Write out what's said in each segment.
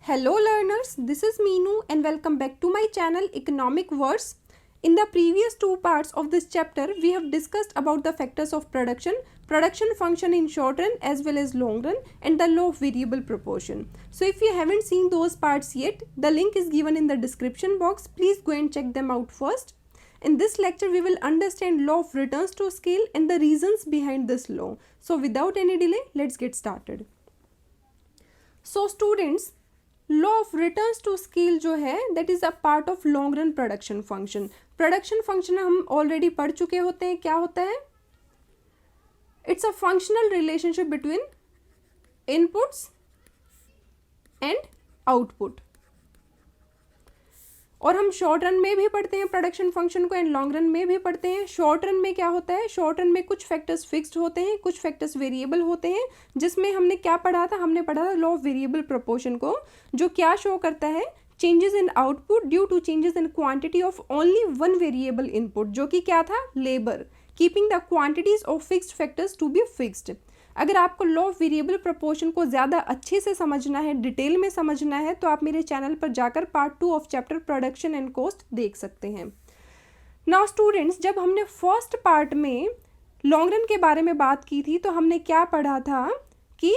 Hello learners, this is Meenu and welcome back to my channel Economic Words. In the previous two parts of this chapter, we have discussed about the factors of production function in short run as well as long run, and the law of variable proportion. So if you haven't seen those parts yet, the link is given in the description box. Please go and check them out first. In this lecture, we will understand law of returns to scale and the reasons behind this law. So without any delay, let's get started. So students, law of returns to scale जो है that is a part of long run production function हम already पढ़ चुके होते हैं. क्या होता है? It's a functional relationship between inputs and output. और हम शॉर्ट रन में भी पढ़ते हैं प्रोडक्शन फंक्शन को एंड लॉन्ग रन में भी पढ़ते हैं. शॉर्ट रन में क्या होता है? शॉर्ट रन में कुछ फैक्टर्स फिक्स्ड होते हैं, कुछ फैक्टर्स वेरिएबल होते हैं, जिसमें हमने क्या पढ़ा था? हमने पढ़ा था लॉ ऑफ वेरिएबल प्रोपोर्शन को, जो क्या शो करता है? Changes in output due to changes in quantity of only one variable input, जो कि क्या था? Labour, keeping the quantities of fixed factors to be fixed. अगर आपको लॉ ऑफ वेरिएबल प्रोपोर्शन को ज़्यादा अच्छे से समझना है, डिटेल में समझना है, तो आप मेरे चैनल पर जाकर part 2 of chapter production and cost देख सकते हैं. नाउ स्टूडेंट्स, जब हमने फर्स्ट पार्ट में लॉन्ग रन के बारे में बात की थी, तो हमने क्या पढ़ा था कि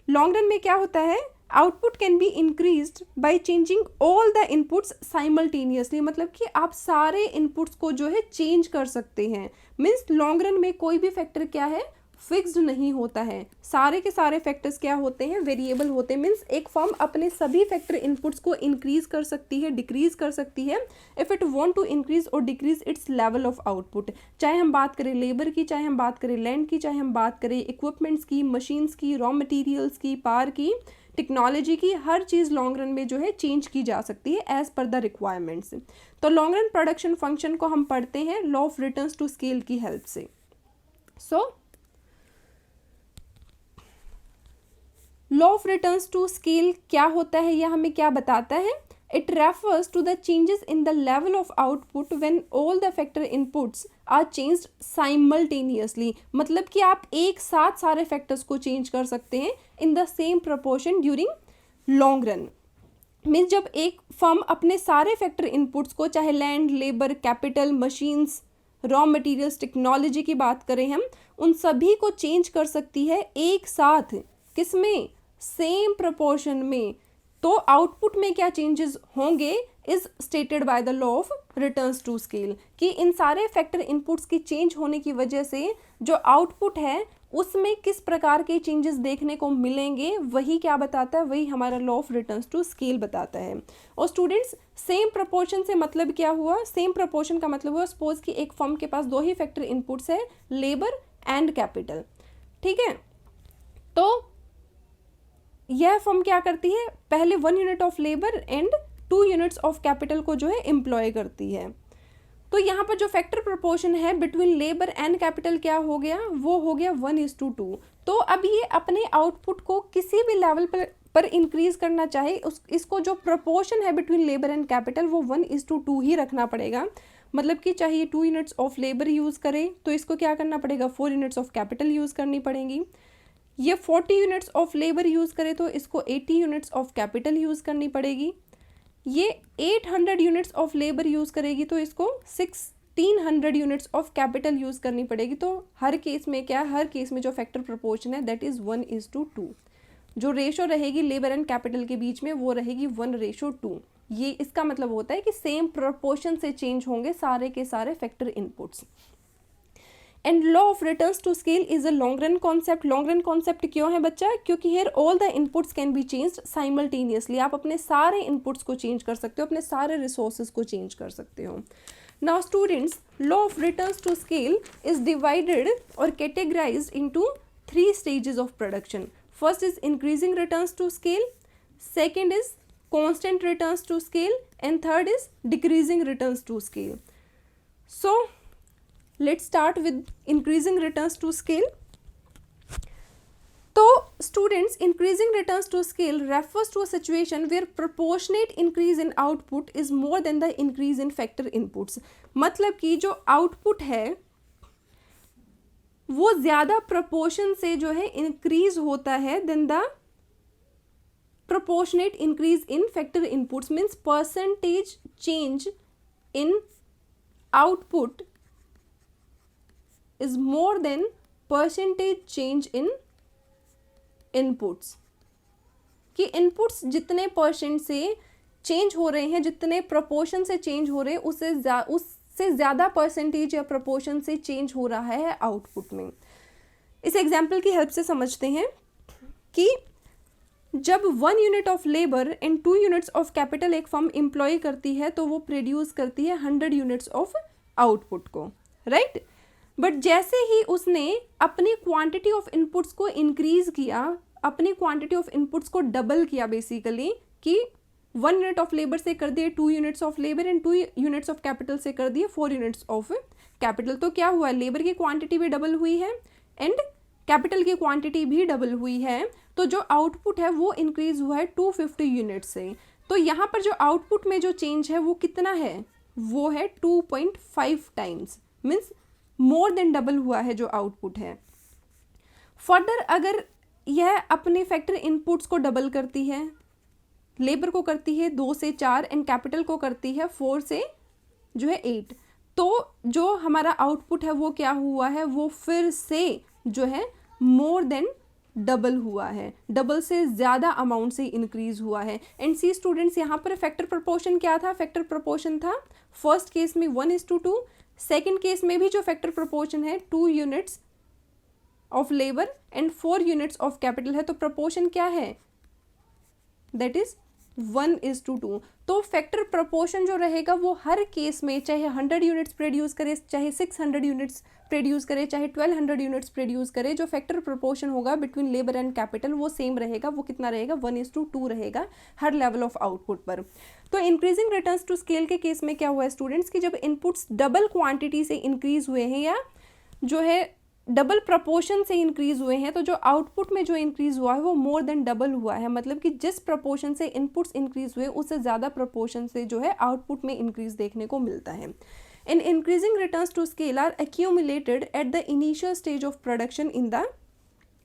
लॉन्ग रन में क्या होता है? Output can be increased by changing all the inputs simultaneously. मतलब कि आप सारे इनपुट्स को जो है चेंज कर सकते हैं. मीन्स लॉन्ग रन में कोई भी फैक्टर क्या है? फिक्स्ड नहीं होता है. सारे के सारे फैक्टर्स क्या होते हैं? वेरिएबल होते हैं. मीन्स एक फर्म अपने सभी फैक्टर इनपुट्स को इंक्रीज कर सकती है, डिक्रीज कर सकती है if it want to increase और decrease its level of output. चाहे हम बात करें लेबर की, चाहे हम बात करें लैंड की, चाहे हम बात करें इक्विपमेंट्स की, मशीन्स की, रॉ मटेरियल्स की, पावर की, टेक्नोलॉजी की, हर चीज़ लॉन्ग रन में जो है चेंज की जा सकती है एज पर द रिक्वायरमेंट्स. तो लॉन्ग रन प्रोडक्शन फंक्शन को हम पढ़ते हैं law of returns to scale की हेल्प से. So law of returns to scale क्या होता है या हमें क्या बताता है? It refers to the changes in the level of output when all the factor inputs are changed simultaneously. मतलब कि आप एक साथ सारे फैक्टर्स को चेंज कर सकते हैं in the same proportion during long run. Means जब एक फर्म अपने सारे फैक्टर इनपुट्स को, चाहे land, labour, capital, machines, raw materials, technology की बात करें हम, उन सभी को चेंज कर सकती है एक साथ. किसमें? सेम प्रोपोर्शन में. तो आउटपुट में क्या चेंजेस होंगे is stated by the law of returns to scale. कि इन सारे फैक्टर इनपुट्स की चेंज होने की वजह से जो आउटपुट है उसमें किस प्रकार के चेंजेस देखने को मिलेंगे, वही क्या बताता है? वही हमारा law of returns to scale बताता है. और स्टूडेंट्स, सेम प्रोपोर्शन से मतलब क्या हुआ? सेम प्रोपोर्शन का मतलब हुआ सपोज कि एक फर्म के पास दो ही फैक्टर इनपुट्स है, लेबर एंड कैपिटल. ठीक है, तो यह फर्म क्या करती है? पहले 1 unit of labour and 2 units of capital को जो है एम्प्लॉय करती है. तो यहाँ पर जो फैक्टर प्रोपोर्शन है बिटवीन लेबर एंड कैपिटल क्या हो गया? वो हो गया 1:2. तो अब ये अपने आउटपुट को किसी भी लेवल पर इंक्रीज करना चाहे, इसको जो प्रोपोर्शन है बिटवीन लेबर एंड कैपिटल वो 1:2 ही रखना पड़ेगा. मतलब कि चाहे ये 2 यूनिट्स ऑफ लेबर यूज़ करे तो इसको क्या करना पड़ेगा? 4 यूनिट्स ऑफ कैपिटल यूज़ करनी पड़ेगी. ये 40 यूनिट्स ऑफ लेबर यूज़ करे तो इसको 80 यूनिट्स ऑफ कैपिटल यूज़ करनी पड़ेगी. ये 800 यूनिट्स ऑफ लेबर यूज़ करेगी तो इसको 1600 यूनिट्स ऑफ कैपिटल यूज़ करनी पड़ेगी. तो हर केस में क्या? हर केस में जो फैक्टर प्रोपोर्शन है दैट इज़ 1:2. जो रेशो रहेगी लेबर एंड कैपिटल के बीच में वो रहेगी 1:2. ये इसका मतलब होता है कि सेम प्रोपोर्शन से चेंज होंगे सारे के सारे factor inputs. And law of returns to scale is a long run concept. Long run concept क्यों है बच्चा? क्योंकि here all the inputs can be changed simultaneously. आप अपने सारे इनपुट्स को चेंज कर सकते हो, अपने सारे रिसोर्सेज को चेंज कर सकते हो. Now students, law of returns to scale is divided और categorized into 3 stages of production. First is increasing returns to scale, second is constant returns to scale, and third is decreasing returns to scale. So let's start with increasing returns to scale. तो students, increasing returns to scale refers to a situation where proportionate increase in output is more than the increase in factor inputs. मतलब कि जो output है वो ज़्यादा proportion से जो है increase होता है than the proportionate increase in factor inputs means percentage change in output is more than percentage change in inputs, कि inputs जितने परसेंट से चेंज हो रहे हैं, जितने प्रोपोर्शन से चेंज हो रहे हैं, उससे ज़्यादा परसेंटेज या प्रोपोर्शन से चेंज हो रहा है आउटपुट में। इस एग्जाम्पल की हेल्प से समझते हैं कि जब 1 unit of labour and 2 units of capital एक फर्म एम्प्लॉय करती है तो वो प्रोड्यूस करती है 100 यूनिट्स ऑफ आउटपुट को, राइट। बट जैसे ही उसने अपनी क्वांटिटी ऑफ इनपुट्स को इंक्रीज किया, अपनी क्वांटिटी ऑफ इनपुट्स को डबल किया बेसिकली, कि 1 यूनिट ऑफ लेबर से कर दिए 2 units of labour and 2 units of capital से कर दिए 4 यूनिट्स ऑफ कैपिटल, तो क्या हुआ, लेबर की क्वांटिटी भी डबल हुई है एंड कैपिटल की क्वांटिटी भी डबल हुई है, तो जो आउटपुट है वो इंक्रीज हुआ है 250 यूनिट से। तो यहाँ पर जो आउटपुट में जो चेंज है वो कितना है, वो है 2.5 times, means more than double हुआ है जो आउटपुट है। फर्दर अगर यह अपने फैक्टर इनपुट्स को डबल करती है, लेबर को करती है 2 से 4 एंड कैपिटल को करती है 4 से जो है 8, तो जो हमारा आउटपुट है वो क्या हुआ है, वो फिर से जो है मोर देन डबल हुआ है, डबल से ज़्यादा अमाउंट से इंक्रीज हुआ है। एंड सी स्टूडेंट्स, यहाँ पर फैक्टर प्रोपोर्शन क्या था, फैक्टर प्रोपोर्शन था फर्स्ट केस में 1:2, सेकेंड केस में भी जो फैक्टर प्रोपोर्शन है 2 units of labour and 4 units of capital है, तो प्रोपोर्शन क्या है, दैट इज 1:2। तो फैक्टर प्रोपोर्शन जो रहेगा वो हर केस में, चाहे 100 यूनिट्स प्रोड्यूस करे, चाहे 600 यूनिट्स प्रोड्यूस करे, चाहे 1200 यूनिट्स प्रोड्यूस करे, जो फैक्टर प्रोपोर्शन होगा बिटवीन लेबर एंड कैपिटल वो सेम रहेगा, वो कितना रहेगा, 1:2 रहेगा हर लेवल ऑफ आउटपुट पर। तो इंक्रीजिंग रिटर्न्स टू स्केल के केस में क्या हुआ है स्टूडेंट्स, कि जब इनपुट्स डबल क्वांटिटी से इंक्रीज हुए हैं या जो है डबल प्रपोर्शन से इंक्रीज हुए हैं, तो जो आउटपुट में जो इंक्रीज हुआ है वो मोर देन डबल हुआ है, मतलब कि जिस प्रपोर्शन से इनपुट्स इंक्रीज हुए उससे ज़्यादा प्रपोर्शन से जो है आउटपुट में इंक्रीज देखने को मिलता है। In increasing returns to scale are accumulated at the initial stage of production in the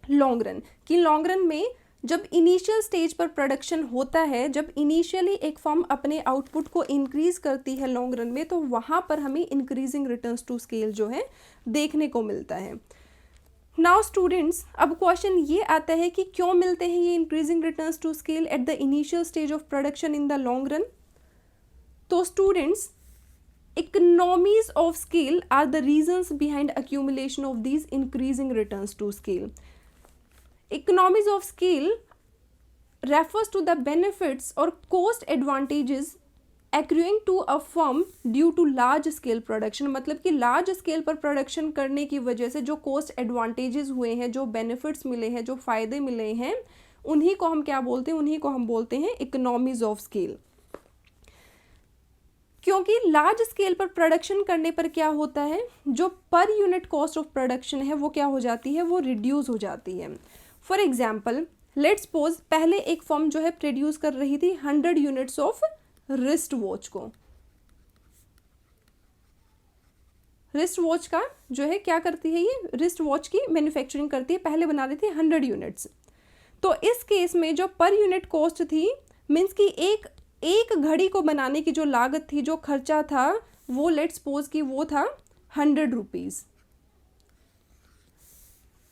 long run, कि लॉन्ग रन में जब इनिशियल स्टेज पर प्रोडक्शन होता है, जब इनिशियली एक फर्म अपने आउटपुट को इंक्रीज करती है लॉन्ग रन में, तो वहाँ पर हमें इंक्रीजिंग रिटर्न्स टू स्केल जो है देखने को मिलता है। नाउ स्टूडेंट्स, अब क्वेश्चन ये आता है कि क्यों मिलते हैं ये increasing returns to scale at the initial stage of production in the long run. तो students, economies of scale are the reasons behind accumulation of these increasing returns to scale. Economies of scale refers to the benefits or cost advantages accruing to a firm due to large scale production, मतलब कि large scale पर production करने की वजह से जो cost advantages हुए हैं, जो benefits मिले हैं, जो फ़ायदे मिले हैं, उन्हीं को हम क्या बोलते हैं, उन्हीं को हम बोलते हैं economies of scale। क्योंकि लार्ज स्केल पर प्रोडक्शन करने पर क्या होता है, जो per unit cost of production है वो क्या हो जाती है, वो रिड्यूस हो जाती है। फॉर एग्जांपल, लेट्स सपोज पहले एक फर्म जो है प्रोड्यूस कर रही थी 100 यूनिट्स ऑफ रिस्ट वॉच को, रिस्ट वॉच का जो है क्या करती है, ये रिस्ट वॉच की मैन्युफैक्चरिंग करती है, पहले बना रही थी 100 यूनिट्स। तो इस केस में जो पर यूनिट कॉस्ट थी, मीन्स कि एक घड़ी को बनाने की जो लागत थी, जो खर्चा था, वो लेट्स सपोज कि वो था 100 रुपीज़।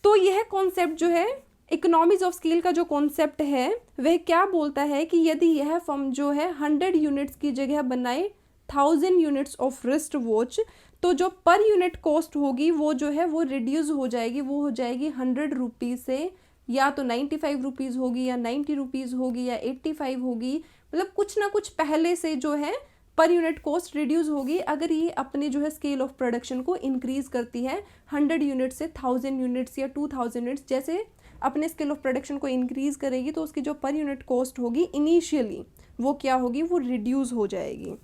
तो यह कॉन्सेप्ट जो है, इकोनॉमीज ऑफ स्केल का जो कॉन्सेप्ट है, वह क्या बोलता है कि यदि यह फर्म जो है 100 यूनिट्स की जगह बनाए 1000 यूनिट्स ऑफ रिस्ट वॉच, तो जो पर यूनिट कॉस्ट होगी वो जो है वो रिड्यूस हो जाएगी, वो हो जाएगी 100 रुपीज़ से या तो 95 रुपीज़ होगी, या 90 रुपीज़ होगी, या 85 होगी, मतलब कुछ ना कुछ पहले से जो है पर यूनिट कॉस्ट रिड्यूस होगी अगर ये अपने जो है स्केल ऑफ प्रोडक्शन को इंक्रीज करती है 100 यूनिट से 1000 यूनिट्स या 2000 यूनिट्स। जैसे अपने स्केल ऑफ प्रोडक्शन को इंक्रीज करेगी तो उसकी जो पर यूनिट कॉस्ट होगी इनिशियली वो क्या होगी, वो रिड्यूस हो जाएगी।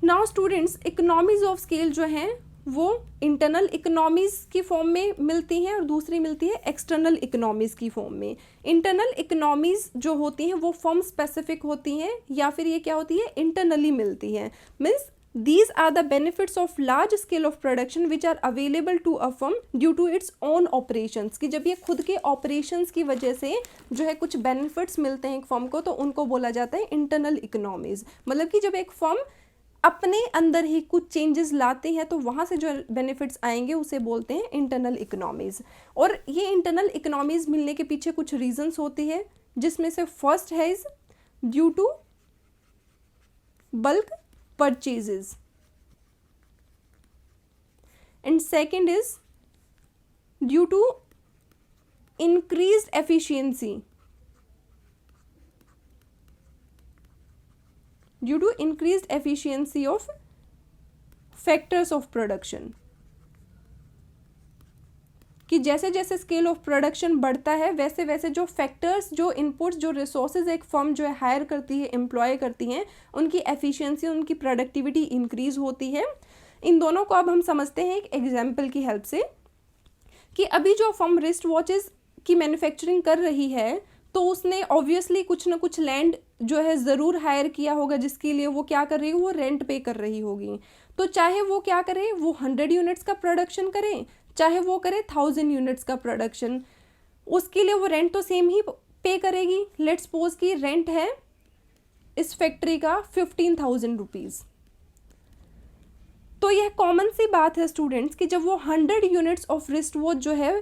Now students, economies of scale जो हैं वो इंटरनल इकोनॉमीज़ की फॉर्म में मिलती हैं और दूसरी मिलती है एक्सटर्नल इकोनॉमीज़ की फॉर्म में। इंटरनल इकोनॉमीज़ जो होती हैं वो फर्म स्पेसिफिक होती हैं, या फिर ये क्या होती है, इंटरनली मिलती हैं। Means These are the benefits of large scale of production which are available to a firm due to its own operations, कि जब ये खुद के operations की वजह से जो है कुछ benefits मिलते हैं एक firm को, तो उनको बोला जाता है internal economies। मतलब कि जब एक firm अपने अंदर ही कुछ चेंजेस लाते हैं तो वहाँ से जो बेनिफिट्स आएंगे उसे बोलते हैं इंटरनल इकोनॉमीज़। और ये इंटरनल इकोनॉमीज़ मिलने के पीछे कुछ रीजंस होती है, जिसमें से फर्स्ट है is due to bulk purchases and second is due to increased efficiency, due to increased efficiency of factors of production, कि जैसे जैसे स्केल ऑफ प्रोडक्शन बढ़ता है वैसे वैसे जो फैक्टर्स, जो इनपुट्स, जो रिसोर्सेज एक फर्म जो है हायर करती है, एम्प्लॉय करती हैं, उनकी एफिशिएंसी, उनकी प्रोडक्टिविटी इंक्रीज होती है। इन दोनों को अब हम समझते हैं एक एग्जाम्पल की हेल्प से, कि अभी जो फर्म रिस्ट वॉचेस की मैन्युफैक्चरिंग कर रही है तो उसने ऑब्वियसली कुछ ना कुछ लैंड जो है ज़रूर हायर किया होगा, जिसके लिए वो क्या कर रही है, वो रेंट पे कर रही होगी। तो चाहे वो क्या करे, वो 100 यूनिट्स का प्रोडक्शन करे, चाहे वो करे 1000 यूनिट्स का प्रोडक्शन, उसके लिए वो रेंट तो सेम ही पे करेगी। लेट्स सपोज कि रेंट है इस फैक्ट्री का 15,000 रुपीज़। तो यह कॉमन सी बात है स्टूडेंट्स कि जब वो 100 यूनिट्स ऑफ रिस्ट वॉच जो है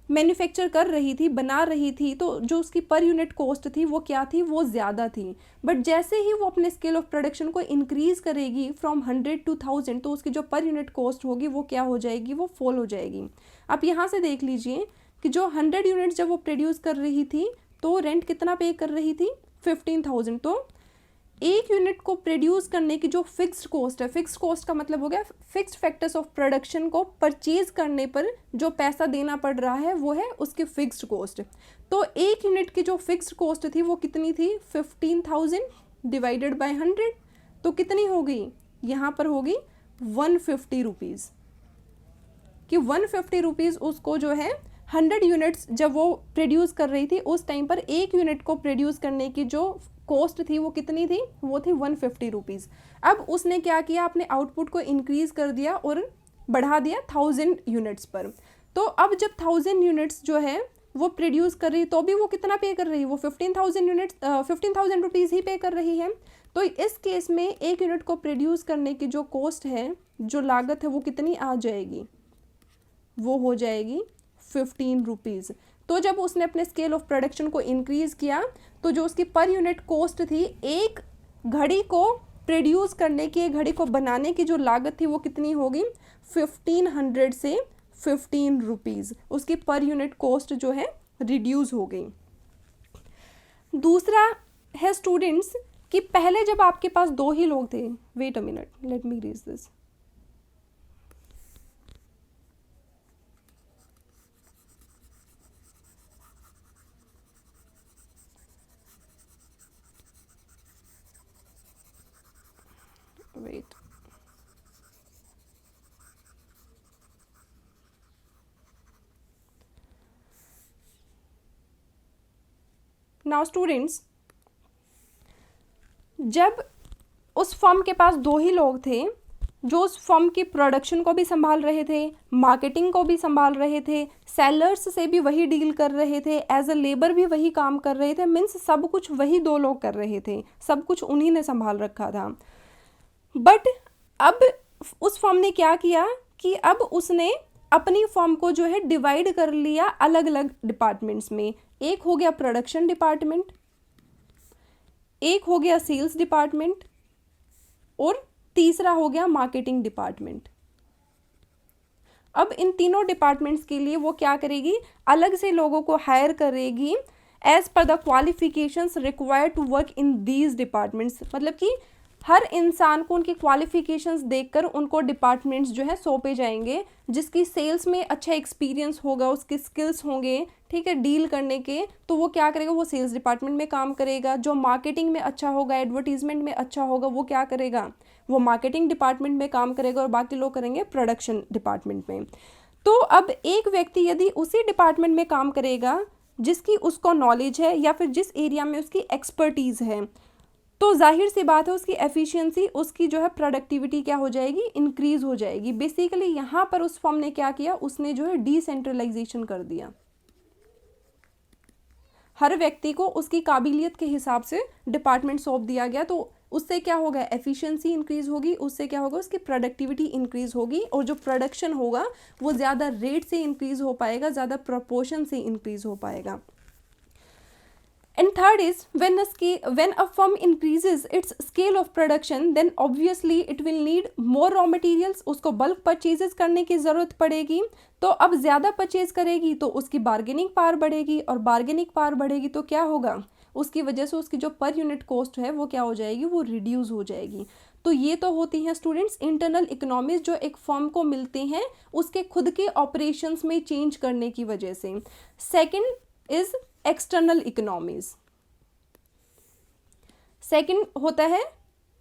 मैन्युफैक्चर कर रही थी, बना रही थी, तो जो उसकी पर यूनिट कॉस्ट थी वो क्या थी, वो ज़्यादा थी। बट जैसे ही वो अपने स्केल ऑफ प्रोडक्शन को इंक्रीज़ करेगी फ्रॉम 100 to 1000, तो उसकी जो पर यूनिट कॉस्ट होगी वो क्या हो जाएगी, वो फॉल हो जाएगी। आप यहाँ से देख लीजिए कि जो 100 यूनिट्स जब वो प्रोड्यूस कर रही थी तो रेंट कितना पे कर रही थी, 15,000। तो एक यूनिट को प्रोड्यूस करने की जो फिक्स्ड कॉस्ट है, फिक्स्ड कॉस्ट का मतलब हो गया फिक्स्ड फैक्टर्स ऑफ प्रोडक्शन को परचेज करने पर जो पैसा देना पड़ रहा है वो है उसकी फिक्स्ड कॉस्ट। तो एक यूनिट की जो फिक्स्ड कॉस्ट थी वो कितनी थी, 15,000 डिवाइडेड बाय 100, तो कितनी होगी, यहाँ पर होगी 150 रुपीज़, कि 150 रुपीज़ उसको जो है 100 यूनिट्स जब वो प्रोड्यूस कर रही थी उस टाइम पर एक यूनिट को प्रोड्यूस करने की जो कॉस्ट थी वो कितनी थी, वो थी 150 रुपीज़। अब उसने क्या किया, अपने आउटपुट को इंक्रीज़ कर दिया और बढ़ा दिया 1000 यूनिट्स पर। तो अब जब 1000 यूनिट्स जो है वो प्रोड्यूस कर रही, तो भी वो कितना पे कर रही है, वो 15,000 रुपीज़ ही पे कर रही है। तो इस केस में एक यूनिट को प्रोड्यूस करने की जो कॉस्ट है, जो लागत है, वो कितनी आ जाएगी, वो हो जाएगी 15 रुपीज़। तो जब उसने अपने स्केल ऑफ प्रोडक्शन को इंक्रीज़ किया तो जो उसकी पर यूनिट कॉस्ट थी, एक घड़ी को प्रोड्यूस करने की, एक घड़ी को बनाने की जो लागत थी वो कितनी होगी, 1500 से 15 रुपीज़, उसकी पर यूनिट कॉस्ट जो है रिड्यूस हो गई। दूसरा है स्टूडेंट्स कि पहले जब आपके पास दो ही लोग थे, wait a minute, let me read this. Wait. Now students, जब उस फर्म के पास दो ही लोग थे जो उस फर्म की प्रोडक्शन को भी संभाल रहे थे, मार्केटिंग को भी संभाल रहे थे, सेलर्स से भी वही डील कर रहे थे, एज अ लेबर भी वही काम कर रहे थे, मीन्स सब कुछ वही दो लोग कर रहे थे, सब कुछ उन्हीं ने संभाल रखा था। बट अब उस फर्म ने क्या किया कि अब उसने अपनी फर्म को जो है डिवाइड कर लिया अलग अलग डिपार्टमेंट्स में। एक हो गया प्रोडक्शन डिपार्टमेंट, एक हो गया सेल्स डिपार्टमेंट, और तीसरा हो गया मार्केटिंग डिपार्टमेंट। अब इन तीनों डिपार्टमेंट्स के लिए वो क्या करेगी, अलग से लोगों को हायर करेगी as per the qualifications required to work in these departments. मतलब कि हर इंसान को उनकी क्वालिफिकेशंस देखकर उनको डिपार्टमेंट्स जो है सौंपे जाएंगे। जिसकी सेल्स में अच्छा एक्सपीरियंस होगा, उसके स्किल्स होंगे, ठीक है, डील करने के, तो वो क्या करेगा, वो सेल्स डिपार्टमेंट में काम करेगा। जो मार्केटिंग में अच्छा होगा, एडवर्टीजमेंट में अच्छा होगा, वो क्या करेगा, वो मार्केटिंग डिपार्टमेंट में काम करेगा, और बाकी लोग करेंगे प्रोडक्शन डिपार्टमेंट में। तो अब एक व्यक्ति यदि उसी डिपार्टमेंट में काम करेगा जिसकी उसको नॉलेज है या फिर जिस एरिया में उसकी एक्सपर्टीज़ है, तो जाहिर सी बात है उसकी एफिशिएंसी, उसकी जो है प्रोडक्टिविटी क्या हो जाएगी, इंक्रीज हो जाएगी। बेसिकली यहाँ पर उस फर्म ने क्या किया, उसने जो है डिसेंट्रलाइजेशन कर दिया। हर व्यक्ति को उसकी काबिलियत के हिसाब से डिपार्टमेंट सौंप दिया गया, तो उससे क्या होगा, एफिशिएंसी इंक्रीज होगी, उससे क्या होगा, उसकी प्रोडक्टिविटी इंक्रीज होगी, और जो प्रोडक्शन होगा वो ज़्यादा रेट से इंक्रीज हो पाएगा, ज़्यादा प्रोपोर्शन से इंक्रीज हो पाएगा। And third is when a firm increases its scale of production, then obviously it will need more raw materials, उसको बल्क परचेजेस करने की ज़रूरत पड़ेगी। तो अब ज़्यादा परचेज करेगी तो उसकी बार्गेनिंग पावर बढ़ेगी, और बार्गेनिंग पावर बढ़ेगी तो क्या होगा, उसकी वजह से उसकी जो पर यूनिट कॉस्ट है वो क्या हो जाएगी, वो रिड्यूस हो जाएगी। तो ये तो होती हैं स्टूडेंट्स इंटरनल इकोनॉमीज जो एक फर्म को मिलते हैं उसके खुद के ऑपरेशंस में चेंज करने की वजह से। Second is external economies. Second होता है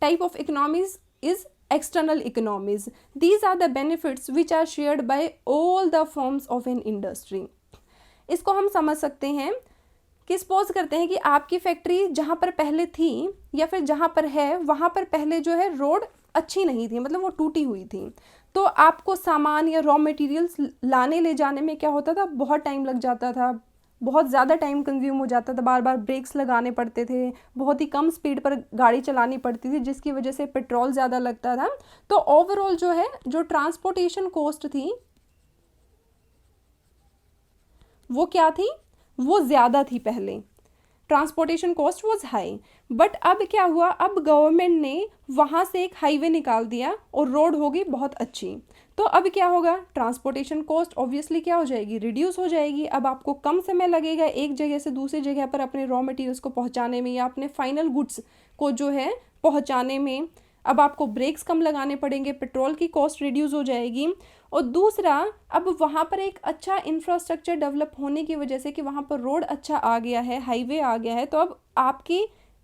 type of economies is external economies. These are the benefits which are shared by all the firms of an industry. इसको हम समझ सकते हैं कि सपोज करते हैं कि आपकी फैक्ट्री जहाँ पर पहले थी या फिर जहाँ पर है वहाँ पर पहले जो है रोड अच्छी नहीं थी, मतलब वो टूटी हुई थी, तो आपको सामान या रॉ मटेरियल्स लाने ले जाने में क्या होता था, बहुत टाइम लग जाता था, बहुत ज़्यादा टाइम कंज्यूम हो जाता था, बार बार ब्रेक्स लगाने पड़ते थे, बहुत ही कम स्पीड पर गाड़ी चलानी पड़ती थी जिसकी वजह से पेट्रोल ज़्यादा लगता था। तो ओवरऑल जो है जो ट्रांसपोर्टेशन कॉस्ट थी वो क्या थी, वो ज़्यादा थी। पहले transportation cost was high, but अब क्या हुआ, अब गवर्नमेंट ने वहाँ से एक हाईवे निकाल दिया और रोड होगी बहुत अच्छी। तो अब क्या होगा, ट्रांसपोर्टेशन कॉस्ट ऑब्वियसली क्या हो जाएगी, रिड्यूस हो जाएगी। अब आपको कम समय लगेगा एक जगह से दूसरी जगह पर अपने रॉ मटेरियल्स को पहुंचाने में या अपने फाइनल गुड्स को जो है पहुंचाने में। अब आपको ब्रेक्स कम लगाने पड़ेंगे, पेट्रोल की कॉस्ट रिड्यूस हो जाएगी। और दूसरा, अब वहाँ पर एक अच्छा इंफ्रास्ट्रक्चर डेवलप होने की वजह से कि वहाँ पर रोड अच्छा आ गया है, हाईवे आ गया है, तो अब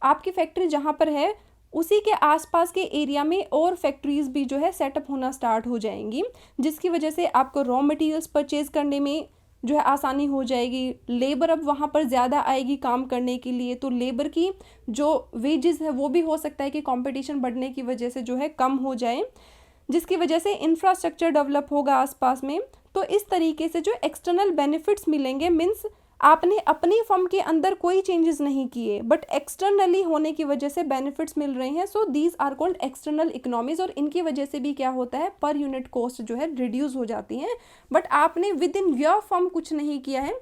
आपकी फैक्ट्री जहाँ पर है उसी के आसपास के एरिया में और फैक्ट्रीज भी जो है सेटअप होना स्टार्ट हो जाएंगी, जिसकी वजह से आपको रॉ मटेरियल्स परचेज करने में जो है आसानी हो जाएगी। लेबर अब वहाँ पर ज़्यादा आएगी काम करने के लिए, तो लेबर की जो वेजेस है वो भी हो सकता है कि कंपटीशन बढ़ने की वजह से जो है कम हो जाए, जिसकी वजह से इंफ्रास्ट्रक्चर डेवलप होगा आसपास में। तो इस तरीके से जो एक्सटर्नल बेनिफिट्स मिलेंगे, मीन्स आपने अपनी फर्म के अंदर कोई चेंजेस नहीं किए बट एक्सटर्नली होने की वजह से बेनिफिट्स मिल रहे हैं। So these are called external economies, और इनकी वजह से भी क्या होता है, पर यूनिट कॉस्ट जो है रिड्यूस हो जाती है। बट आपने विद इन योर फर्म कुछ नहीं किया है,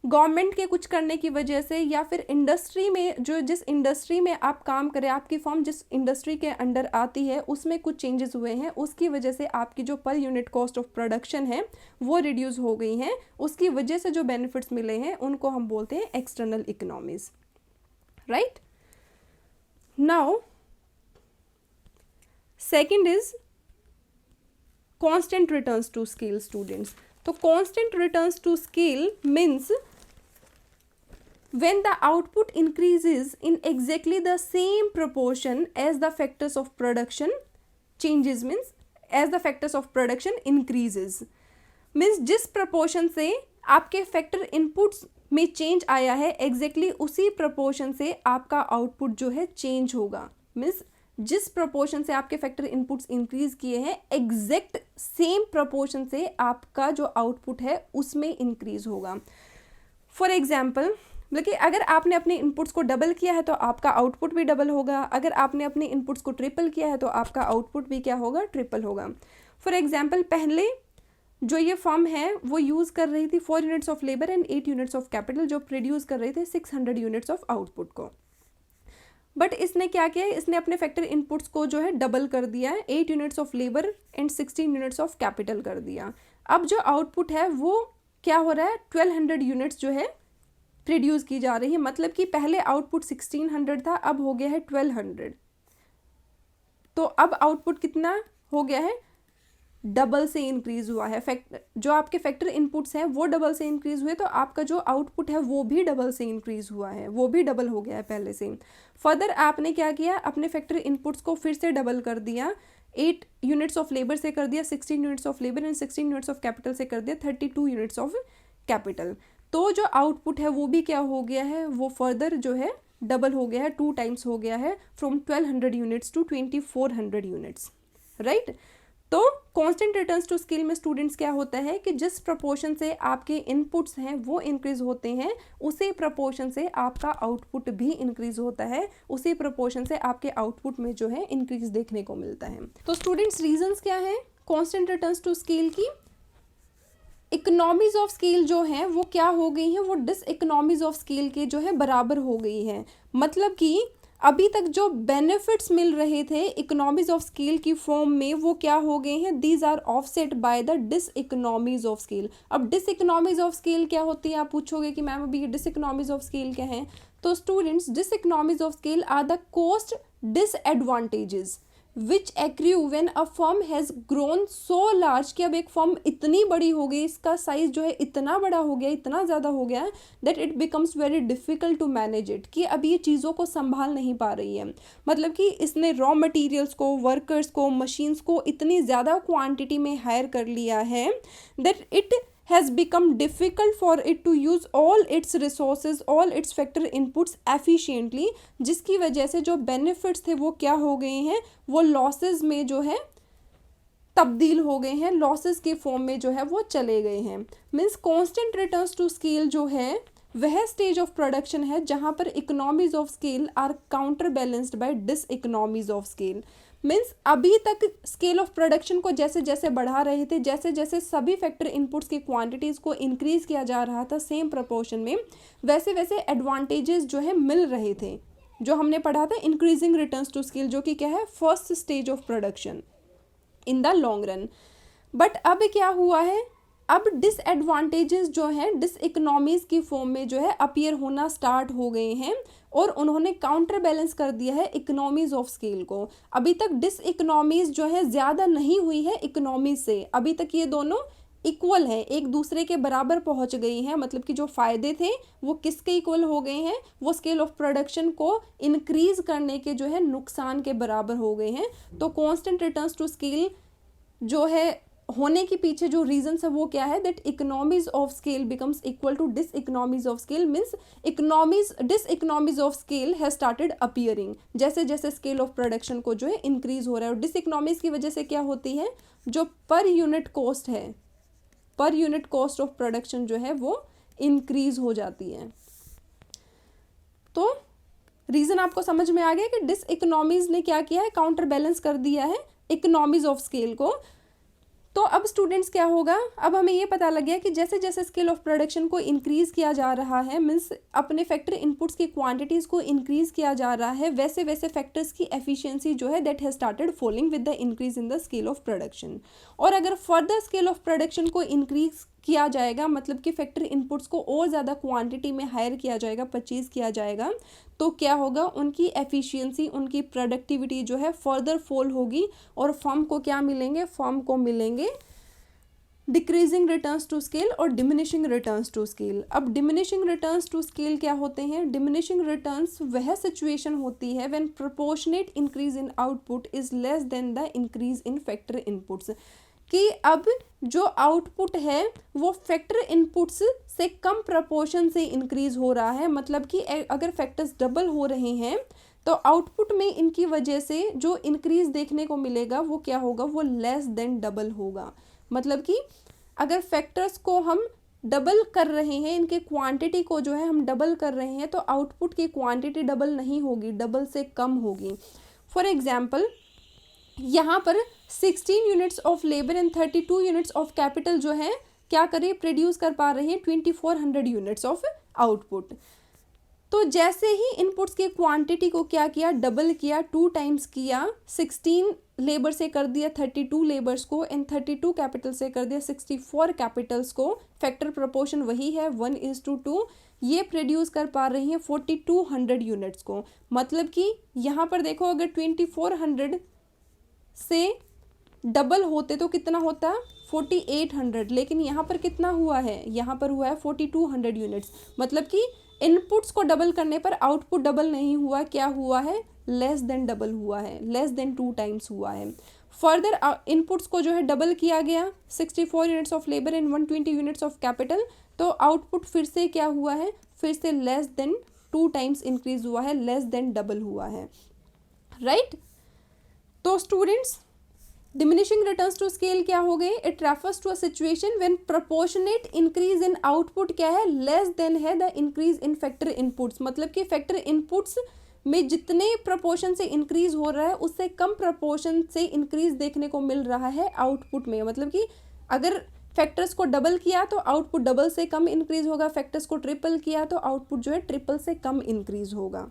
गवर्नमेंट के कुछ करने की वजह से या फिर इंडस्ट्री में जो जिस इंडस्ट्री में आप काम करें, आपकी फर्म जिस इंडस्ट्री के अंडर आती है उसमें कुछ चेंजेस हुए हैं, उसकी वजह से आपकी जो per unit cost of production है वो रिड्यूस हो गई हैं, उसकी वजह से जो बेनिफिट्स मिले हैं उनको हम बोलते हैं external economies, right. Now second is constant returns to scale students. तो constant returns to scale means when the output increases in exactly the same proportion as the factors of production changes, means as the factors of production increases, means जिस proportion से आपके factor inputs में change आया है exactly उसी proportion से आपका output जो है change होगा। means जिस प्रोपोर्शन से आपके फैक्टर इनपुट्स इंक्रीज किए हैं एग्जैक्ट सेम प्रोपोर्शन से आपका जो आउटपुट है उसमें इंक्रीज होगा। फॉर एग्जांपल, मतलब अगर आपने अपने इनपुट्स को डबल किया है तो आपका आउटपुट भी डबल होगा, अगर आपने अपने इनपुट्स को ट्रिपल किया है तो आपका आउटपुट भी क्या होगा, ट्रिपल होगा। फॉर एग्जाम्पल, पहले जो ये फर्म है वो यूज़ कर रही थी 4 units of labour and 8 units of capital, जो प्रोड्यूस कर रहे थे 600 यूनिट्स ऑफ आउटपुट को। बट इसने क्या किया, इसने अपने फैक्टर इनपुट्स को जो है डबल कर दिया है, 8 units of labour and 16 units of capital कर दिया। अब जो आउटपुट है वो क्या हो रहा है, 1200 यूनिट्स जो है प्रोड्यूस की जा रही है, मतलब कि पहले आउटपुट 1600 था, अब हो गया है 1200। तो अब आउटपुट कितना हो गया है, डबल से इंक्रीज हुआ है। जो आपके फैक्टर इनपुट्स हैं वो डबल से इंक्रीज हुए, तो आपका जो आउटपुट है वो भी डबल से इंक्रीज हुआ है, वो भी डबल हो गया है पहले से। फर्दर आपने क्या किया, अपने फैक्टर इनपुट्स को फिर से डबल कर दिया, 8 यूनिट्स ऑफ लेबर से कर दिया 16 units of labour and 16 units of capital से कर दिया 32 यूनिट्स ऑफ कैपिटल। तो जो आउटपुट है वो भी क्या हो गया है, वो फर्दर जो है डबल हो गया है, 2 टाइम्स हो गया है, from 1200 units to 2400 units, right. तो कांस्टेंट रिटर्न्स टू स्केल में स्टूडेंट्स क्या होता है कि जिस प्रपोर्शन से आपके इनपुट्स हैं वो इंक्रीज होते हैं, उसी प्रपोर्शन से आपका आउटपुट भी इंक्रीज होता है, उसी प्रपोर्शन से आपके आउटपुट में जो है इंक्रीज देखने को मिलता है। तो स्टूडेंट्स रीजंस क्या है कांस्टेंट रिटर्न्स टू स्केल की? इकोनॉमीज ऑफ स्केल जो है वो क्या हो गई हैं, वो डिस इकोनॉमीज ऑफ स्केल के जो है बराबर हो गई है। मतलब कि अभी तक जो बेनिफिट्स मिल रहे थे इकोनॉमीज ऑफ स्केल की फॉर्म में वो क्या हो गए हैं, these are offset by the diseconomies of scale. अब डिस इकोनॉमीज ऑफ स्केल क्या होती है, आप पूछोगे कि मैम अभी डिस इकोनॉमीज ऑफ स्केल क्या है? तो students diseconomies of scale are the cost disadvantages which accrue when a firm has grown so large, कि अब एक फर्म इतनी बड़ी हो गई, इसका साइज जो है इतना बड़ा हो गया, इतना ज़्यादा हो गया that it becomes very difficult to manage it, कि अब ये चीज़ों को संभाल नहीं पा रही है। मतलब कि इसने रॉ मटेरियल्स को, वर्कर्स को, मशीन्स को इतनी ज़्यादा क्वांटिटी में हायर कर लिया है that it has become difficult for it to use all its resources, all its factor inputs efficiently, जिसकी वजह से जो benefits थे वो क्या हो गए हैं, वो losses में जो है तब्दील हो गए हैं, लॉसेस के फॉर्म में जो है वो चले गए हैं। Means constant returns to scale जो है वह स्टेज ऑफ प्रोडक्शन है जहां पर economies of scale are counterbalanced by diseconomies of scale. Means अभी तक स्केल ऑफ प्रोडक्शन को जैसे जैसे बढ़ा रहे थे, जैसे जैसे सभी फैक्टर इनपुट्स की क्वांटिटीज़ को इंक्रीज किया जा रहा था सेम प्रपोर्शन में, वैसे वैसे एडवांटेजेस जो है मिल रहे थे, जो हमने पढ़ा था इंक्रीजिंग रिटर्न्स टू स्केल, जो कि क्या है first stage of production in the long run. But अब क्या हुआ है, अब डिसएडवांटेजेस जो हैं डिस इकोनॉमीज की फॉर्म में जो है अपीयर होना स्टार्ट हो गए हैं और उन्होंने काउंटर बैलेंस कर दिया है इकोनॉमीज ऑफ स्केल को। अभी तक डिस इकोनॉमीज जो है ज़्यादा नहीं हुई है इकोनॉमीज से, अभी तक ये दोनों इक्वल है, एक दूसरे के बराबर पहुंच गई हैं। मतलब कि जो फ़ायदे थे वो किसके इक्वल हो गए हैं, वो स्केल ऑफ प्रोडक्शन को इंक्रीज करने के जो है नुकसान के बराबर हो गए हैं। तो कांस्टेंट रिटर्न्स टू स्केल जो है होने के पीछे जो रीजंस है वो क्या है, that economies of scale becomes equal to diseconomies of scale, means economies diseconomies of scale has started appearing, जैसे जैसे स्केल ऑफ प्रोडक्शन को जो है इंक्रीज हो रहा है। और डिस इकोनॉमीज की वजह से क्या होती है, जो पर यूनिट कॉस्ट है, per unit cost of production जो है वो इंक्रीज हो जाती है। तो रीजन आपको समझ में आ गया कि डिस इकोनॉमीज ने क्या किया है, काउंटर बैलेंस कर दिया है इकोनॉमीज ऑफ स्केल को। तो अब स्टूडेंट्स क्या होगा, अब हमें ये पता लग गया कि जैसे जैसे स्केल ऑफ प्रोडक्शन को इंक्रीज़ किया जा रहा है, मीन्स अपने फैक्टर इनपुट्स की क्वांटिटीज़ को इंक्रीज़ किया जा रहा है, वैसे वैसे फैक्टर्स की एफिशिएंसी जो है that has started falling with the increase in the scale of production. और अगर फर्दर स्केल ऑफ प्रोडक्शन को इंक्रीज किया जाएगा, मतलब कि फैक्टर इनपुट्स को और ज़्यादा क्वांटिटी में हायर किया जाएगा, परचेज़ किया जाएगा, तो क्या होगा, उनकी एफिशिएंसी, उनकी प्रोडक्टिविटी जो है फर्दर फॉल होगी और फर्म को क्या मिलेंगे, फर्म को मिलेंगे डिक्रीजिंग रिटर्न्स टू स्केल और डिमिनिशिंग रिटर्न्स टू स्केल। अब डिमिनिशिंग रिटर्न्स टू स्केल क्या होते हैं, डिमिनिशिंग रिटर्न्स वह सिचुएशन होती है when proportionate increase in output is less than the increase in factor inputs, कि अब जो आउटपुट है वो फैक्टर इनपुट्स से कम प्रपोर्शन से इंक्रीज हो रहा है। मतलब कि अगर फैक्टर्स डबल हो रहे हैं तो आउटपुट में इनकी वजह से जो इंक्रीज देखने को मिलेगा वो क्या होगा, वो लेस देन डबल होगा। मतलब कि अगर फैक्टर्स को हम डबल कर रहे हैं, इनके क्वांटिटी को जो है हम डबल कर रहे हैं, तो आउटपुट की क्वांटिटी डबल नहीं होगी, डबल से कम होगी। फॉर एग्जाम्पल यहाँ पर 16 units of labour and 32 units of capital जो है क्या करे, प्रोड्यूस कर पा रहे हैं 2400 यूनिट्स ऑफ आउटपुट। तो जैसे ही इनपुट्स की क्वांटिटी को क्या किया, डबल किया, 2 टाइम्स किया, 16 लेबर से कर दिया 32 लेबर्स को, एंड 32 कैपिटल से कर दिया 64 कैपिटल्स को, फैक्टर प्रोपोर्शन वही है 1:2, ये प्रोड्यूस कर पा रही हैं 4200 यूनिट्स को। मतलब कि यहाँ पर देखो अगर 2400 से डबल होते तो कितना होता, 4800, लेकिन यहाँ पर कितना हुआ है, यहाँ पर हुआ है 4200 यूनिट्स। मतलब कि इनपुट्स को डबल करने पर आउटपुट डबल नहीं हुआ, क्या हुआ है, लेस देन डबल हुआ है, लेस देन 2 टाइम्स हुआ है। फर्दर इनपुट्स को जो है डबल किया गया, 64 units of labour and 120 units of capital, तो आउटपुट फिर से क्या हुआ है, फिर से लेस देन 2 टाइम्स इंक्रीज हुआ है, लेस देन डबल हुआ है, राइट। तो students diminishing returns to scale क्या हो गए, it refers to a situation when proportionate increase in output क्या है, लेस देन है the increase in factor inputs. मतलब कि फैक्टर इनपुट्स में जितने प्रोपोर्शन से इंक्रीज हो रहा है उससे कम प्रोपोर्शन से इंक्रीज देखने को मिल रहा है आउटपुट में। मतलब कि अगर फैक्टर्स को डबल किया तो आउटपुट डबल से कम इंक्रीज होगा, फैक्टर्स को ट्रिपल किया तो आउटपुट जो है ट्रिपल से कम इंक्रीज होगा।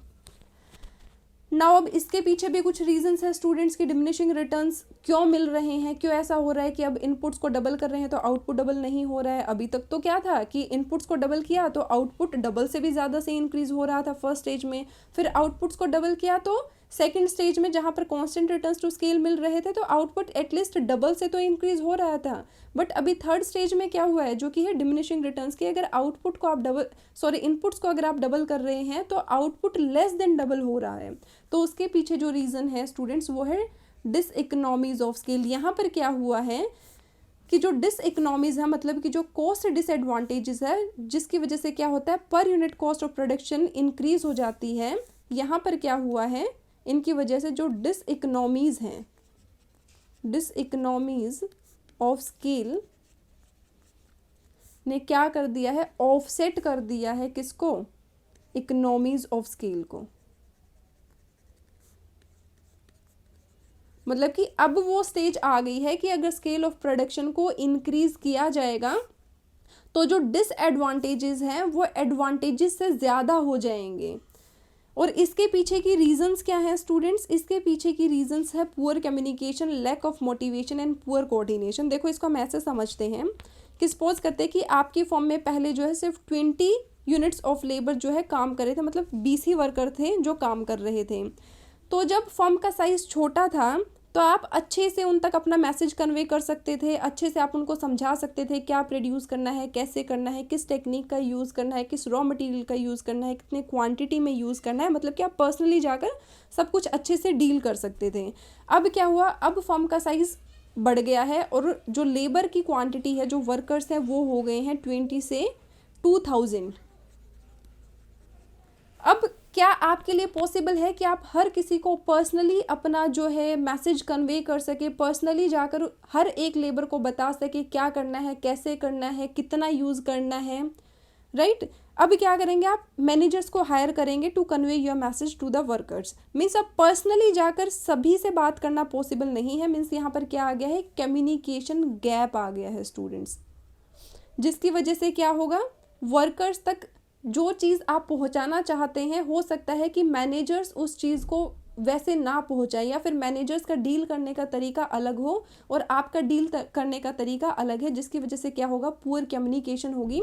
नाउ अब इसके पीछे भी कुछ रीजंस है स्टूडेंट्स की डिमिनिशिंग रिटर्न्स क्यों मिल रहे हैं, क्यों ऐसा हो रहा है कि अब इनपुट्स को डबल कर रहे हैं तो आउटपुट डबल नहीं हो रहा है। अभी तक तो क्या था कि इनपुट्स को डबल किया तो आउटपुट डबल से भी ज़्यादा से इंक्रीज हो रहा था फर्स्ट स्टेज में, फिर आउटपुट्स को डबल किया तो सेकेंड स्टेज में जहाँ पर कॉन्स्टेंट रिटर्न्स टू स्केल मिल रहे थे तो आउटपुट एटलीस्ट डबल से तो इंक्रीज हो रहा था। बट अभी थर्ड स्टेज में क्या हुआ है जो कि है डिमिनिशिंग रिटर्न्स की, अगर आउटपुट को आप इनपुट्स को अगर आप डबल कर रहे हैं तो आउटपुट लेस देन डबल हो रहा है। तो उसके पीछे जो रीज़न है स्टूडेंट्स वो है डिसइकोनॉमीज ऑफ स्केल। यहाँ पर क्या हुआ है कि जो डिसइकोनॉमीज है मतलब कि जो कॉस्ट डिसएडवांटेजेस है जिसकी वजह से क्या होता है per unit cost of production increase हो जाती है। यहाँ पर क्या हुआ है इनकी वजह से जो डिसइकोनॉमीज हैं, डिसइकोनॉमीज ऑफ स्केल ने क्या कर दिया है, ऑफसेट कर दिया है किसको, इकोनॉमीज ऑफ स्केल को। मतलब कि अब वो स्टेज आ गई है कि अगर स्केल ऑफ प्रोडक्शन को इंक्रीज किया जाएगा तो जो डिसएडवांटेजेस हैं वो एडवांटेजेस से ज़्यादा हो जाएंगे। और इसके पीछे की रीजंस क्या है स्टूडेंट्स, इसके पीछे की रीजंस है poor communication, lack of motivation and poor coordination. देखो इसको हम ऐसे समझते हैं कि सपोज करते हैं कि आपकी फॉर्म में पहले जो है सिर्फ 20 यूनिट्स ऑफ लेबर जो है काम कर रहे थे, मतलब 20 ही वर्कर थे जो काम कर रहे थे। तो जब फॉर्म का साइज छोटा था तो आप अच्छे से उन तक अपना मैसेज कन्वे कर सकते थे, अच्छे से आप उनको समझा सकते थे क्या प्रोड्यूस करना है, कैसे करना है, किस टेक्निक का यूज़ करना है, किस रॉ मटेरियल का यूज़ करना है, कितने क्वांटिटी में यूज़ करना है। मतलब कि आप पर्सनली जाकर सब कुछ अच्छे से डील कर सकते थे। अब क्या हुआ, अब फॉर्म का साइज़ बढ़ गया है और जो लेबर की क्वान्टिटी है, जो वर्कर्स हैं वो हो गए हैं 20 से 2000। अब क्या आपके लिए पॉसिबल है कि आप हर किसी को पर्सनली अपना जो है मैसेज कन्वे कर सके, पर्सनली जाकर हर एक लेबर को बता सके क्या करना है, कैसे करना है, कितना यूज़ करना है, राइट। अब क्या करेंगे आप, मैनेजर्स को हायर करेंगे to convey your message to the workers. Means अब पर्सनली जाकर सभी से बात करना पॉसिबल नहीं है। मीन्स यहाँ पर क्या आ गया है, कम्युनिकेशन गैप आ गया है स्टूडेंट्स, जिसकी वजह से क्या होगा, वर्कर्स तक जो चीज़ आप पहुंचाना चाहते हैं हो सकता है कि मैनेजर्स उस चीज़ को वैसे ना पहुंचाए, या फिर मैनेजर्स का डील करने का तरीका अलग हो और आपका डील करने का तरीका अलग है, जिसकी वजह से क्या होगा, पुअर कम्युनिकेशन होगी।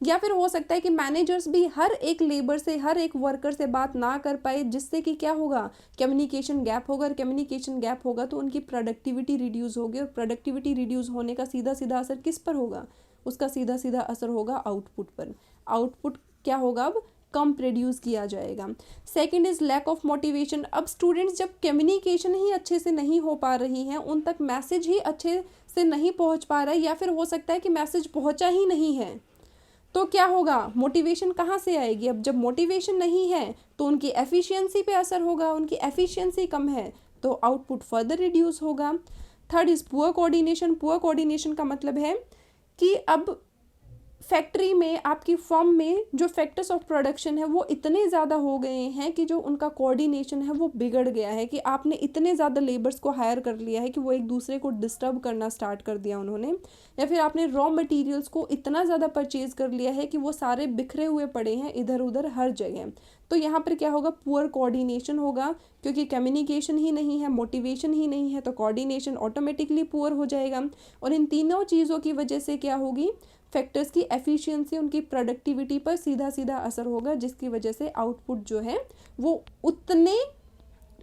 या फिर हो सकता है कि मैनेजर्स भी हर एक लेबर से, हर एक वर्कर से बात ना कर पाए, जिससे कि क्या होगा, कम्युनिकेशन गैप होगा। और कम्युनिकेशन गैप होगा तो उनकी प्रोडक्टिविटी रिड्यूस होगी, और प्रोडक्टिविटी रिड्यूस होने का सीधा सीधा असर किस पर होगा, उसका सीधा सीधा असर होगा आउटपुट पर। आउटपुट क्या होगा, अब कम प्रोड्यूस किया जाएगा। Second is lack of motivation. अब स्टूडेंट्स जब कम्युनिकेशन ही अच्छे से नहीं हो पा रही हैं, उन तक मैसेज ही अच्छे से नहीं पहुंच पा रहा है, या फिर हो सकता है कि मैसेज पहुंचा ही नहीं है, तो क्या होगा, मोटिवेशन कहाँ से आएगी। अब जब मोटिवेशन नहीं है तो उनकी एफिशिएंसी पे असर होगा, उनकी एफिशिएंसी कम है तो आउटपुट फर्दर रिड्यूस होगा। Third is poor coordination. Poor coordination का मतलब है कि अब फैक्ट्री में, आपकी फर्म में जो फैक्टर्स ऑफ प्रोडक्शन है वो इतने ज़्यादा हो गए हैं कि जो उनका कोऑर्डिनेशन है वो बिगड़ गया है, कि आपने इतने ज़्यादा लेबर्स को हायर कर लिया है कि वो एक दूसरे को डिस्टर्ब करना स्टार्ट कर दिया उन्होंने, या फिर आपने रॉ मटेरियल्स को इतना ज़्यादा परचेज कर लिया है कि वो सारे बिखरे हुए पड़े हैं इधर उधर हर जगह। तो यहाँ पर क्या होगा, पुअर कोऑर्डिनेशन होगा, क्योंकि कम्युनिकेशन ही नहीं है, मोटिवेशन ही नहीं है, तो कोऑर्डिनेशन ऑटोमेटिकली पुअर हो जाएगा। और इन तीनों चीज़ों की वजह से क्या होगी, फैक्टर्स की एफिशिएंसी, उनकी प्रोडक्टिविटी पर सीधा सीधा असर होगा, जिसकी वजह से आउटपुट जो है वो उतने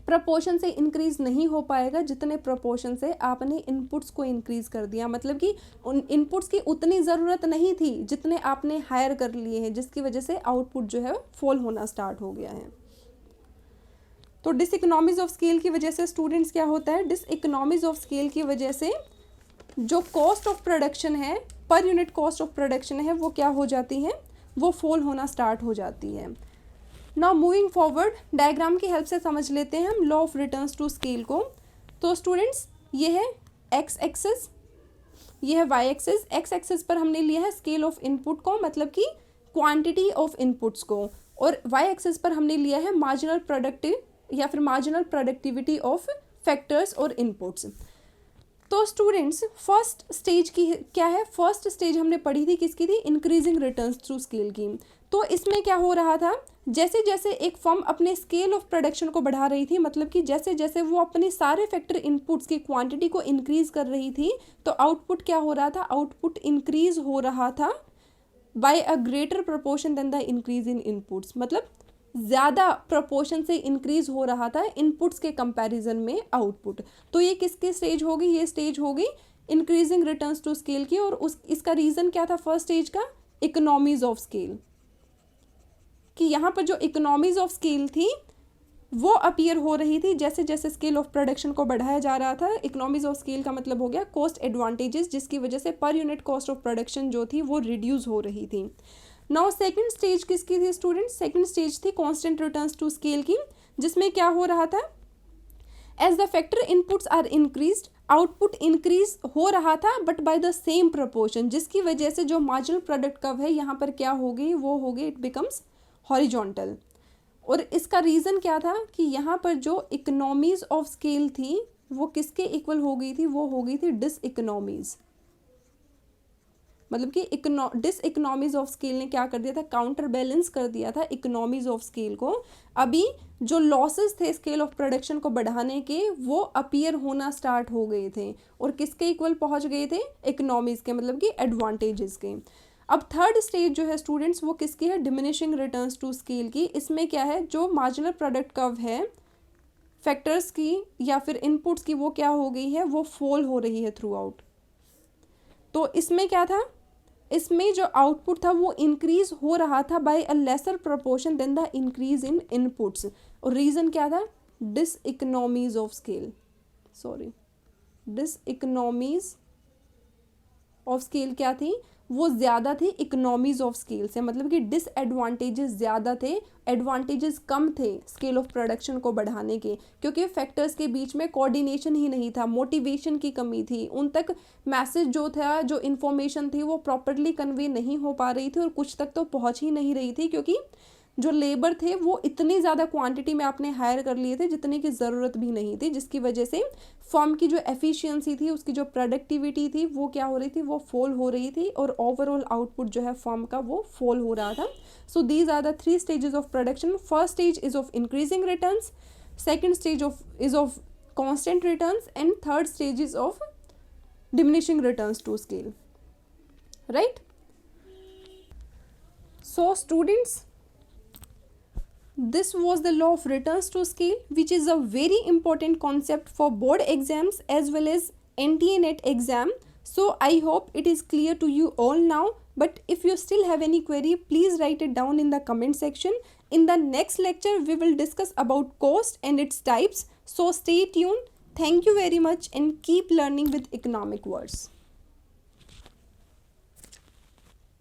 प्रपोर्शन से इंक्रीज नहीं हो पाएगा जितने प्रपोर्शन से आपने इनपुट्स को इंक्रीज कर दिया। मतलब कि उन इनपुट्स की उतनी ज़रूरत नहीं थी जितने आपने हायर कर लिए हैं, जिसकी वजह से आउटपुट जो है फॉल होना स्टार्ट हो गया है। तो डिसइकोनॉमीज ऑफ स्केल की वजह से स्टूडेंट्स क्या होता है, डिसइकोनॉमीज ऑफ स्केल की वजह से जो कॉस्ट ऑफ प्रोडक्शन है, per unit cost of production है, वो क्या हो जाती है, वो फॉल होना स्टार्ट हो जाती है। नाउ मूविंग फॉरवर्ड, डायग्राम की हेल्प से समझ लेते हैं हम law of returns to scale को। तो स्टूडेंट्स ये है एक्स एक्सिस, ये है वाई एक्सिस। एक्स एक्सिस पर हमने लिया है स्केल ऑफ इनपुट को, मतलब कि क्वांटिटी ऑफ इनपुट्स को, और वाई एक्सिस पर हमने लिया है मार्जिनल प्रोडक्टिव या फिर मार्जिनल प्रोडक्टिविटी ऑफ फैक्टर्स और इनपुट्स। तो स्टूडेंट्स फर्स्ट स्टेज की क्या है, फर्स्ट स्टेज हमने पढ़ी थी किसकी थी, इंक्रीजिंग रिटर्न्स थ्रू स्केल की। तो इसमें क्या हो रहा था, जैसे जैसे एक फर्म अपने स्केल ऑफ प्रोडक्शन को बढ़ा रही थी, मतलब कि जैसे जैसे वो अपने सारे फैक्टर इनपुट्स की क्वांटिटी को इंक्रीज कर रही थी, तो आउटपुट क्या हो रहा था, आउटपुट इंक्रीज हो रहा था by a greater proportion than the increase in inputs, मतलब ज़्यादा प्रोपोर्शन से इंक्रीज हो रहा था इनपुट्स के कंपैरिजन में आउटपुट। तो ये किसकी स्टेज होगी, ये स्टेज होगी इंक्रीजिंग रिटर्न्स टू स्केल की। और इसका रीज़न क्या था फर्स्ट स्टेज का, इकोनॉमीज ऑफ स्केल, कि यहाँ पर जो इकोनॉमीज ऑफ स्केल थी वो अपीयर हो रही थी जैसे जैसे स्केल ऑफ प्रोडक्शन को बढ़ाया जा रहा था। इकोनॉमीज ऑफ स्केल का मतलब हो गया कॉस्ट एडवांटेजेस, जिसकी वजह से per unit cost of production जो थी वो रिड्यूस हो रही थी। नाउ सेकंड स्टेज किसकी थी स्टूडेंट्स, सेकंड स्टेज थी कांस्टेंट रिटर्न्स टू स्केल की, जिसमें क्या हो रहा था, as the factor inputs are increased, output increase हो रहा था but by the same proportion, जिसकी वजह से जो मार्जिनल प्रोडक्ट कर्व है यहाँ पर क्या होगी, वो होगी इट बिकम्स हॉरिजॉन्टल। और इसका रीज़न क्या था कि यहाँ पर जो इकोनॉमीज ऑफ स्केल थी वो किसके इक्वल हो गई थी, वो हो गई थी डिस इकोनॉमीज, मतलब कि डिस इकोनॉमीज ऑफ स्केल ने क्या कर दिया था, काउंटर बैलेंस कर दिया था इकोनॉमीज ऑफ स्केल को। अभी जो लॉसेस थे स्केल ऑफ प्रोडक्शन को बढ़ाने के वो अपीयर होना स्टार्ट हो गए थे और किसके इक्वल पहुंच गए थे, इकोनॉमीज के, मतलब कि एडवांटेजेस के। अब थर्ड स्टेज जो है स्टूडेंट्स वो किसकी है, डिमिनिशिंग रिटर्न्स टू स्केल की। इसमें क्या है, जो मार्जिनल प्रोडक्ट कर्व है फैक्टर्स की या फिर इनपुट्स की वो क्या हो गई है, वो फॉल हो रही है थ्रू आउट। तो इसमें क्या था, इसमें जो आउटपुट था वो इंक्रीज हो रहा था by a lesser proportion than the increase in inputs. और रीज़न क्या था, diseconomies of scale, sorry diseconomies of scale क्या थी, वो ज़्यादा थी इकोनॉमीज ऑफ स्केल से, मतलब कि डिसएडवांटेजेस ज़्यादा थे, एडवांटेजेस कम थे स्केल ऑफ प्रोडक्शन को बढ़ाने के, क्योंकि फैक्टर्स के बीच में कोऑर्डिनेशन ही नहीं था, मोटिवेशन की कमी थी, उन तक मैसेज जो था, जो इन्फॉर्मेशन थी वो प्रॉपरली कन्वे नहीं हो पा रही थी और कुछ तक तो पहुंच ही नहीं रही थी, क्योंकि जो लेबर थे वो इतनी ज़्यादा क्वांटिटी में आपने हायर कर लिए थे जितने की ज़रूरत भी नहीं थी, जिसकी वजह से फर्म की जो एफिशिएंसी थी, उसकी जो प्रोडक्टिविटी थी वो क्या हो रही थी, वो फॉल हो रही थी और ओवरऑल आउटपुट जो है फर्म का वो फॉल हो रहा था। So these are the three stages of production. First stage is of increasing returns, second stage is of constant returns and third stage is of diminishing returns to scale, right. So students, this was the law of returns to scale, which is a very important concept for board exams as well as NTA NET exam. So I hope it is clear to you all now, but if you still have any query, please write it down in the comment section. In the next lecture we will discuss about cost and its types, so stay tuned. Thank you very much and keep learning with economic words.